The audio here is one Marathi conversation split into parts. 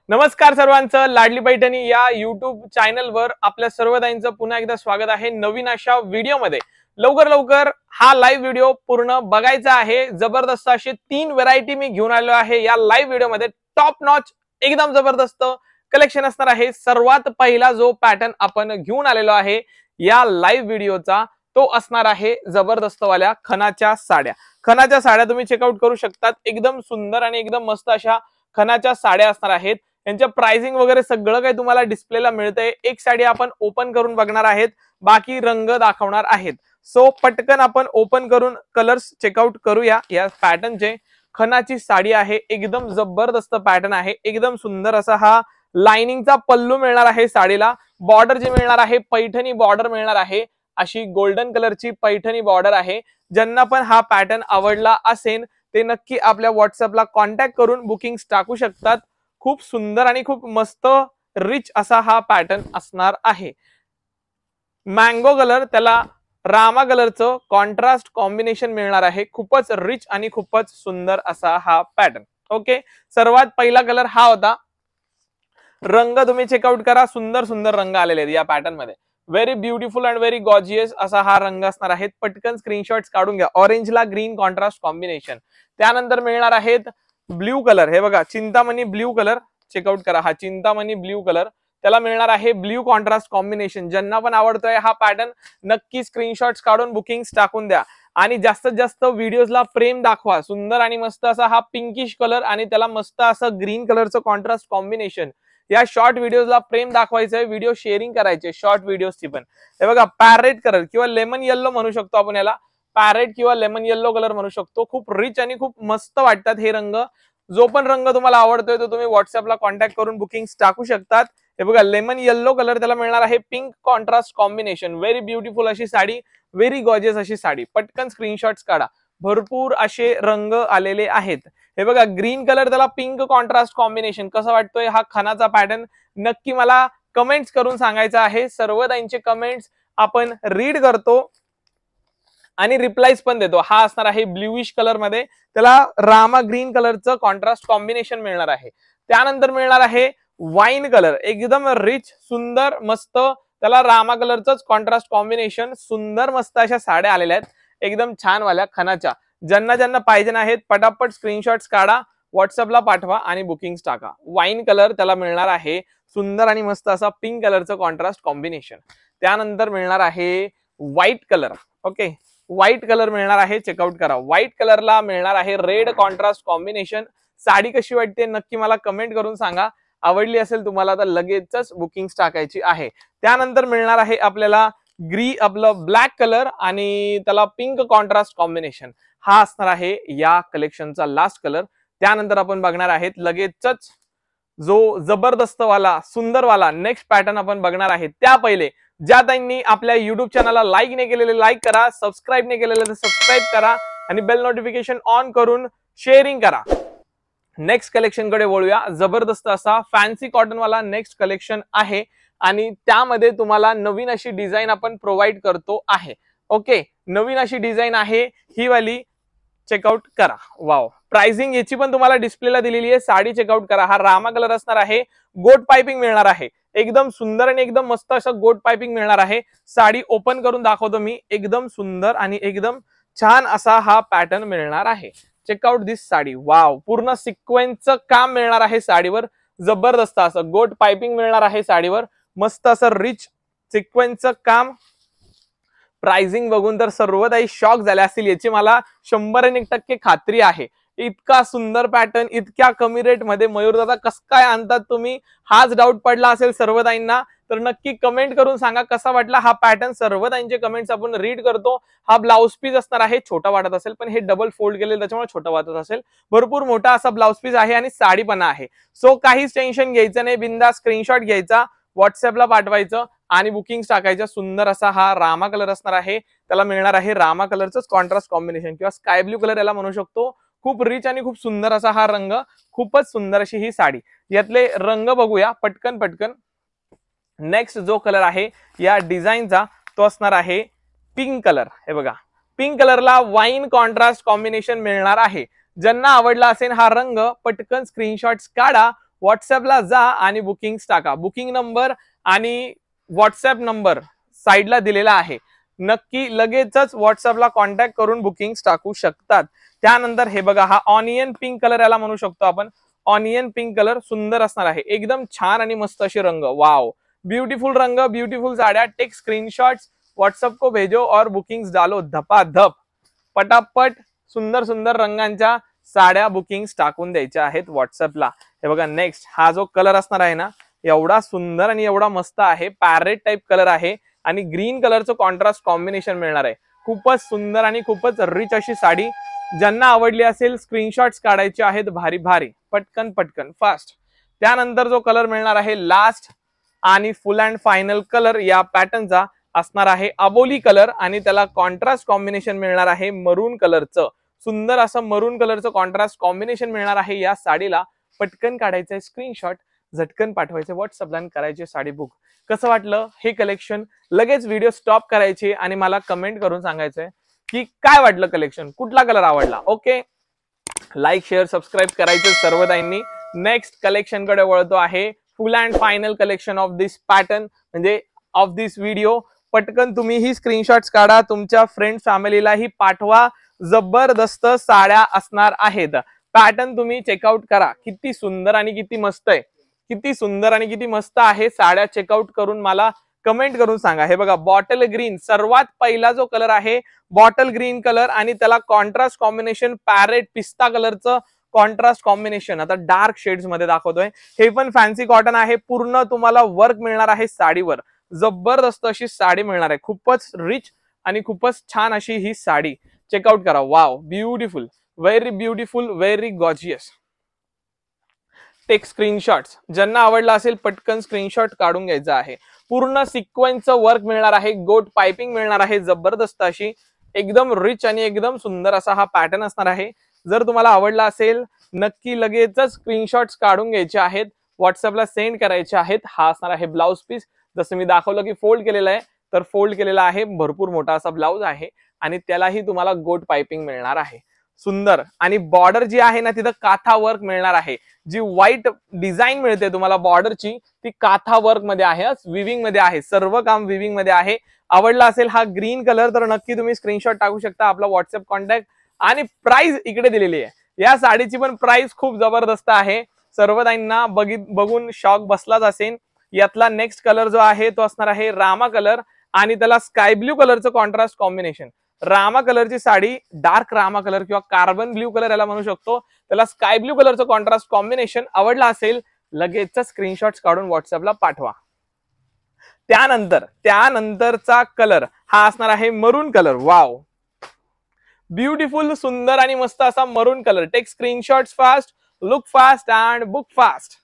नमस्कार सर्वांचं लाडली पैठणी या YouTube चॅनलवर आपल्या सर्वदांचं पुन्हा एकदा स्वागत आहे नवीन अशा व्हिडिओमध्ये। लवकर हा लाईव्ह व्हिडिओ पूर्ण बघायचा आहे। जबरदस्त असे 3 व्हरायटी मी घेऊन आलो आहे या लाईव्ह व्हिडिओमध्ये। टॉप नॉच एकदम जबरदस्त कलेक्शन असणार आहे। सर्वात पहिला जो पॅटर्न आपण घेऊन आलेलो आहे या लाईव्ह व्हिडिओचा तो असणार आहे जबरदस्त वाल्या खणाच्या साड्या। खणाच्या साड्या तुम्ही चेकआउट करू शकतात। एकदम सुंदर आणि एकदम मस्त अशा खणाच्या साड्या असणार आहेत। यांच्या प्राइसिंग वगैरे सगळं काही तुम्हाला डिस्प्लेला मिळतंय। एक साडी आपण ओपन करून बघणार आहेत, बाकी रंग दाखवणार आहेत। सो पटकन आपण ओपन करून कलर्स चेकआउट करूया। या पॅटर्नचे खणाची साडी आहे, एकदम जबरदस्त पॅटर्न आहे। एकदम सुंदर असा हा लाइनिंगचा पल्लू मिळणार आहे साडीला। बॉर्डर जी मिळणार आहे पैठणी बॉर्डर मिळणार आहे, अशी गोल्डन कलरची पैठणी बॉर्डर आहे। ज्यांना पण हा पॅटर्न आवडला असेल ते नक्की आपल्या व्हॉट्सअपला कॉन्टॅक्ट करून बुकिंग्स टाकू शकतात। खूप सुंदर आणि खूप मस्त रिच असा हा पॅटर्न असणार आहे। मँगो कलर त्याला रामा कलरचं कॉन्ट्रास्ट कॉम्बिनेशन मिळणार आहे। खूपच रिच आणि खूपच सुंदर असा हा पॅटर्न। ओके, सर्वात पहिला कलर हा होता। रंग तुम्ही चेकआउट करा, सुंदर सुंदर रंग आलेले आहेत या पॅटर्न मध्ये। Very beautiful and very gorgeous असा हा रंग असणार आहे। पटकन स्क्रीनशॉट्स काढून घ्या। ऑरेंजला ग्रीन कॉन्ट्रास्ट कॉम्बिनेशन। त्यानंतर मिळणार आहेत ब्ल्यू कलर। हे बघा, चिंतामणी ब्ल्यू कलर चेकआउट करा। हा चिंतामणी ब्ल्यू कलर त्याला मिळणार आहे ब्ल्यू कॉन्ट्रास्ट कॉम्बिनेशन। ज्यांना पण आवडतोय हा पॅटर्न नक्की स्क्रीनशॉट्स काढून बुकिंग्स टाकून द्या आणि जास्तीत जास्त व्हिडिओजला प्रेम दाखवा। सुंदर आणि मस्त असा हा पिंकिश कलर आणि त्याला मस्त असं ग्रीन कलरचं कॉन्ट्रास्ट कॉम्बिनेशन। या शॉर्ट व्हिडिओजला प्रेम दाखवायचंय, व्हिडिओ शेअरिंग करायचे शॉर्ट व्हिडिओजची पण। हे बघा, पॅरेट कलर किंवा लेमन येल्लो म्हणू शकतो आपण याला। पॅरेट किंवा लेमन येल्लो कलर म्हणू शकतो। खूप रिच आणि खूप मस्त वाटतात हे रंग। जो पण रंग तुम्हाला आवडतोय तो तुम्ही व्हॉट्सअपला कॉन्टॅक्ट करून बुकिंग्स टाकू शकतात। हे बघा, लेमन येल्लो कलर त्याला मिळणार आहे pink contrast combination. Very beautiful अशी साडी, व्हेरी गॉर्जियस अशी साडी। पटकन स्क्रीनशॉट्स काढा, भरपूर असे रंग आलेले आहेत। हे बघा, ग्रीन कलर त्याला पिंक कॉन्ट्रास्ट कॉम्बिनेशन। कसा वाटतोय हा खणाचा पॅटर्न नक्की मला कमेंट्स करून सांगायचं आहे। सर्व त्यांचे कमेंट्स आपण रीड करतो आणि रिप्लाईज पण देतो। हा असणार आहे ब्ल्यूइश कलर मध्ये, त्याला रामा ग्रीन कलरचं कॉन्ट्रास्ट कॉम्बिनेशन मिळणार आहे। त्यानंतर मिळणार आहे वाईन कलर, एकदम रिच सुंदर मस्त त्याला रामा कलरचंच कॉन्ट्रास्ट कॉम्बिनेशन। सुंदर मस्त अशा साड्या आलेल्या आहेत एकदम छान वाल्या खणाच्या। ज्यांना ज्यांना पाहिजे आहेत पटापट स्क्रीनशॉट्स काढा, व्हॉट्सअपला पाठवा आणि बुकिंग्स टाका। वाईन कलर त्याला मिळणार आहे सुंदर आणि मस्त असा पिंक कलरचं कॉन्ट्रास्ट कॉम्बिनेशन। त्यानंतर मिळणार आहे white colour. Okay, white colour मिळणार आहे, चेकआउट करा। व्हाईट कलरला मिळणार आहे रेड कॉन्ट्रास्ट कॉम्बिनेशन। साडी कशी वाटते नक्की मला कमेंट करून सांगा। आवडली असेल तुम्हाला तर लगेचच बुकिंग्स टाकायची आहे। त्यानंतर मिळणार आहे आपल्याला आपलं ब्लॅक कलर आणि त्याला पिंक कॉन्ट्रास्ट कॉम्बिनेशन। हा असणार आहे या कलेक्शनचा लास्ट कलर। त्यानंतर आपण बघणार आहेत लगेचच जो जबरदस्त वाला सुंदर वाला नेक्स्ट पॅटर्न आपण बघणार आहे। त्या पहिले ज्या ताईंनी आपल्या युट्यूब चॅनलला लाईक नाही केलेले लाईक करा, सबस्क्राईब नाही केलेले तर सबस्क्राईब करा आणि बेल नोटिफिकेशन ऑन करून शेअरिंग करा। नेक्स्ट कलेक्शन कडे वळूया। जबरदस्त असा फॅन्सी कॉटन वाला नेक्स्ट कलेक्शन आहे आणि त्यामध्ये तुम्हाला नवीन अशी डिझाइन आपण प्रोव्हाइड करतो आहे। ओके, नवीन अशी डिझाइन आहे ही वाली, चेकआउट करा। वाव, प्राइसिंग याची पण तुम्हाला डिस्प्लेला दिलेली आहे। साडी चेकआउट करा। हा रामा कलर असणार आहे, गोट पाइपिंग मिळणार आहे। एकदम सुंदर आणि एकदम मस्त असं गोट पाइपिंग मिळणार आहे। साडी ओपन करून दाखवतो मी। एकदम सुंदर आणि एकदम छान असा हा पॅटर्न मिळणार आहे। चेकआउट दिस साडी। वाव, पूर्ण सिक्वेन्सचं काम मिळणार आहे साडीवर। जबरदस्त असं गोट पाइपिंग मिळणार आहे साडीवर। मस्त असं रिच सिक्वेन्सचं काम। प्राइसिंग बघून तर सर्व काही शॉक झाले असतील, याची मला 100% खात्री आहे। इतका सुंदर पॅटर्न इतक्या कमी रेट मध्ये मयूर दादा कसं काय आणतात तुम्ही, हाच डाऊट पडला असेल सर्व ताईंना तर नक्की कमेंट करून सांगा कसा वाटला हा पॅटर्न। सर्व ताईंचे कमेंट्स आपण रीड करतो। हा ब्लाउज पीस असणार आहे, छोटा वाटत असेल पण हे डबल फोल्ड केलेलं त्याच्यामुळे छोटा वाटत असेल। भरपूर मोठा असा ब्लाउज पीस आहे आणि साडी पण आहे। सो काहीच टेन्शन घ्यायचं नाही, बिंदास स्क्रीनशॉट घ्यायचा, व्हॉट्सअपला पाठवायचं आणि बुकिंग्स टाकायचं। सुंदर असा हा रामा कलर असणार आहे, त्याला मिळणार आहे रामा कलरचंच कॉन्ट्रास्ट कॉम्बिनेशन किंवा स्काय ब्ल्यू कलर याला म्हणू शकतो। खूप रिच आणि खूप सुंदर असा हा रंग, खूपच सुंदर अशी ही साडी। यातले रंग बघूया पटकन पटकन। नेक्स्ट जो कलर आहे या डिझाईनचा तो असणार आहे पिंक कलर। हे बघा, पिंक कलरला वाईन कॉन्ट्रास्ट कॉम्बिनेशन मिळणार आहे। ज्यांना आवडला असेल हा रंग पटकन स्क्रीनशॉट्स काढा, व्हॉट्सअपला जा आणि बुकिंग्स टाका. बुकिंग नंबर आणि व्हॉट्सअप नंबर साईडला दिलेला आहे. नक्की लगेचच व्हॉट्सअपला कॉन्टॅक्ट करून बुकिंग्स टाकू शकतात. त्यानंतर हे बघा, हा ऑनियन पिंक कलर याला म्हणू शकतो आपण. ऑनियन पिंक कलर सुंदर असणार आहे, एकदम छान आणि मस्त असे रंग. वाव, ब्यूटीफुल रंग, ब्यूटीफुल साड्या. टेक स्क्रीनशॉट्स, व्हाट्सएप को भेजो और बुकिंग्स डालो धपाधप. पटापट सुंदर सुंदर रंगांच्या साड्या बुकिंग्स टाकून द्यायच्या आहेत व्हॉट्सअपला. हे बघा, नेक्स्ट हा जो कलर असणार आहे ना, एवढा सुंदर आणि एवढा मस्त आहे. पॅरेट टाइप कलर आहे आणि ग्रीन कलरचं कॉन्ट्रास्ट कॉम्बिनेशन मिळणार आहे. खूपच सुंदर आणि खूपच रिच अशी साडी. ज्यांना आवडली असेल स्क्रीनशॉट्स काढायचे आहेत भारी भारी, पटकन पटकन फास्ट. त्यानंतर जो कलर मिळणार आहे लास्ट आणि फुल अँड फायनल कलर या पॅटर्नचा असणार आहे अबोली कलर आणि त्याला कॉन्ट्रास्ट कॉम्बिनेशन मिळणार आहे मरून कलरचं. सुंदर असं मरून कलरचं कॉन्ट्रास्ट कॉम्बिनेशन मिळणार आहे या साडीला. पटकन काढायचंय स्क्रीनशॉट, झटकन पाठवायचे व्हॉट्सअपला आणि करायचे साडी बुक. कसं वाटलं हे कलेक्शन? लगेच व्हिडिओ स्टॉप करायची आणि मला कमेंट करून सांगायचंय की काय वाटलं कलेक्शन, कुठला कलर आवडला. ओके, लाईक शेअर सबस्क्राईब करायचे सर्वदांनी. नेक्स्ट कलेक्शन कडे वळतो आहे. फुल and final collection of this pattern म्हणजे ऑफ दिस व्हिडिओ. पटकन तुम्ही ही स्क्रीनशॉट्स काढा, तुमच्या फ्रेंड फॅमिलीलाही पाठवा. जबरदस्त साड्या असणार आहेत. पॅटर्न तुम्ही चेकआउट करा. किती सुंदर आणि किती मस्त आहे, किती सुंदर आणि किती मस्त आहे. साड्या चेकआउट करून मला कमेंट करून सांगा. हे बघा, बॉटल ग्रीन सर्वात पहिला जो कलर आहे, बॉटल ग्रीन कलर आणि त्याला कॉन्ट्रास्ट कॉम्बिनेशन पॅरेट पिस्ता कलरचं कॉन्ट्रास्ट कॉम्बिनेशन. आता डार्क शेड्स मध्ये दाखवतोय. हे पण फॅन्सी कॉटन आहे. पूर्ण तुम्हाला वर्क मिळणार आहे साडीवर. जबरदस्त अशी साडी मिळणार आहे. खूपच रिच आणि खूपच छान अशी ही साडी. चेकआउट करा. Wow, beautiful, very beautiful, very gorgeous. Take screenshots. ज्यांना आवडला असेल पटकन स्क्रीनशॉट काढून घ्यायचा आहे. पूर्ण सिक्वेन्सचं वर्क मिळणार आहे, गोट पाइपिंग मिळणार आहे जबरदस्त अशी. एकदम रिच आणि एकदम सुंदर असा हा पॅटर्न असणार आहे. जर तुम्हाला आवडला असेल नक्की लगेचच स्क्रीनशॉट्स काढून घ्यायचे आहेत, व्हॉट्सअपला सेंड करायचे आहेत. हा असणार आहे ब्लाउज पीस. जसं मी दाखवलं की फोल्ड केलेला आहे, तर फोल्ड केलेला आहे. भरपूर मोठा असा ब्लाउज आहे आणि त्यालाही तुम्हाला गोट पाइपिंग मिळणार आहे. सुंदर. आणि बॉर्डर जी आहे ना, तिथं काथा वर्क मिळणार आहे. जी व्हाईट डिझाईन मिळते तुम्हाला बॉर्डरची, ती काथा वर्क मध्ये आहे, विविंग मध्ये आहे. सर्व काम विविंग मध्ये आहे. आवडला असेल हा ग्रीन कलर तर नक्की तुम्ही स्क्रीनशॉट टाकू शकता. आपला व्हॉट्सअप कॉन्टॅक्ट आणि प्राइस इकडे दिलेली आहे. या साडीची पण प्राइस खूप जबरदस्त आहे. सर्वदांना बघून शॉक बसलाच असेल. यातला नेक्स्ट कलर जो आहे तो असणार आहे रामा कलर आणि त्याला स्काय ब्ल्यू कलरचं कॉन्ट्रास्ट कॉम्बिनेशन. रामा कलरची साडी, डार्क रामा कलर किंवा कार्बन ब्ल्यू कलर याला म्हणू शकतो. त्याला स्काय ब्ल्यू कलरचं कॉन्ट्रास्ट कॉम्बिनेशन. आवडला असेल लगेच स्क्रीनशॉट्स काढून व्हॉट्सअपला पाठवा. त्यानंतरचा कलर हा असणार आहे मरून कलर. वाव, ब्युटिफुल, सुंदर आणि मस्त असा maroon colour. Take screenshots fast, look fast and book fast.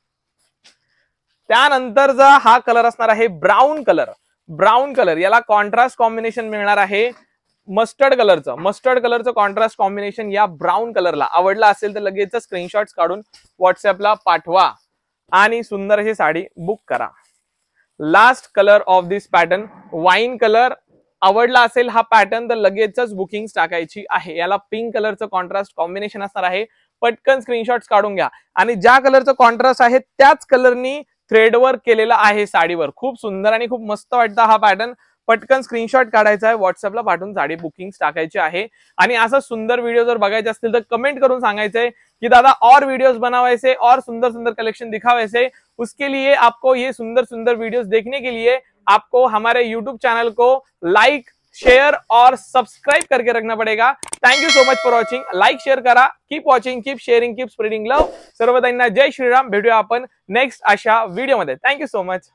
त्यानंतरचा हा कलर असणार आहे ब्राऊन कलर. ब्राऊन कलर याला कॉन्ट्रास्ट कॉम्बिनेशन मिळणार आहे मस्टर्ड कलरचं कॉन्ट्रास्ट कॉम्बिनेशन या ब्राऊन कलरला. आवडला असेल तर लगेच स्क्रीनशॉट्स काढून व्हॉट्सअपला पाठवा आणि सुंदर अशी साडी बुक करा. Last colour of this pattern wine colour. आवडला असेल हा पॅटर्न तर लगेचच बुकिंग टाकायची आहे. याला पिंक कलरचं कॉन्ट्रास्ट कॉम्बिनेशन असणार आहे. पटकन स्क्रीनशॉट्स काढून घ्या. आणि ज्या कलरचं कॉन्ट्रास्ट आहे त्याच कलरनी थ्रेडवर्क केलेला आहे साडीवर. खूप सुंदर आणि खूप मस्त वाटतं हा पॅटर्न. पटकन स्क्रीनशॉट काढायचा आहे, व्हॉट्सअपला पाठवून साडी बुकिंग टाकायची आहे. आणि असं सुंदर व्हिडिओ जर बघायचे असतील तर कमेंट करून सांगायचंय कि दादा और वीडियोस बनवायसे और सुंदर सुंदर कलेक्शन दिखावैसे. उसके लिए आपको ये सुंदर सुंदर वीडियोस देखने के लिए आपको हमारे यूट्यूब चैनल को लाइक, शेयर और सब्सक्राइब करके रखना पड़ेगा. Thank you so much for watching. Like share करा. Keep watching, keep sharing, keep spreading love. सर्वदांना जय श्रीराम. भेटूया आपण नेक्स्ट अशा व्हिडिओमध्ये. Thank you so much.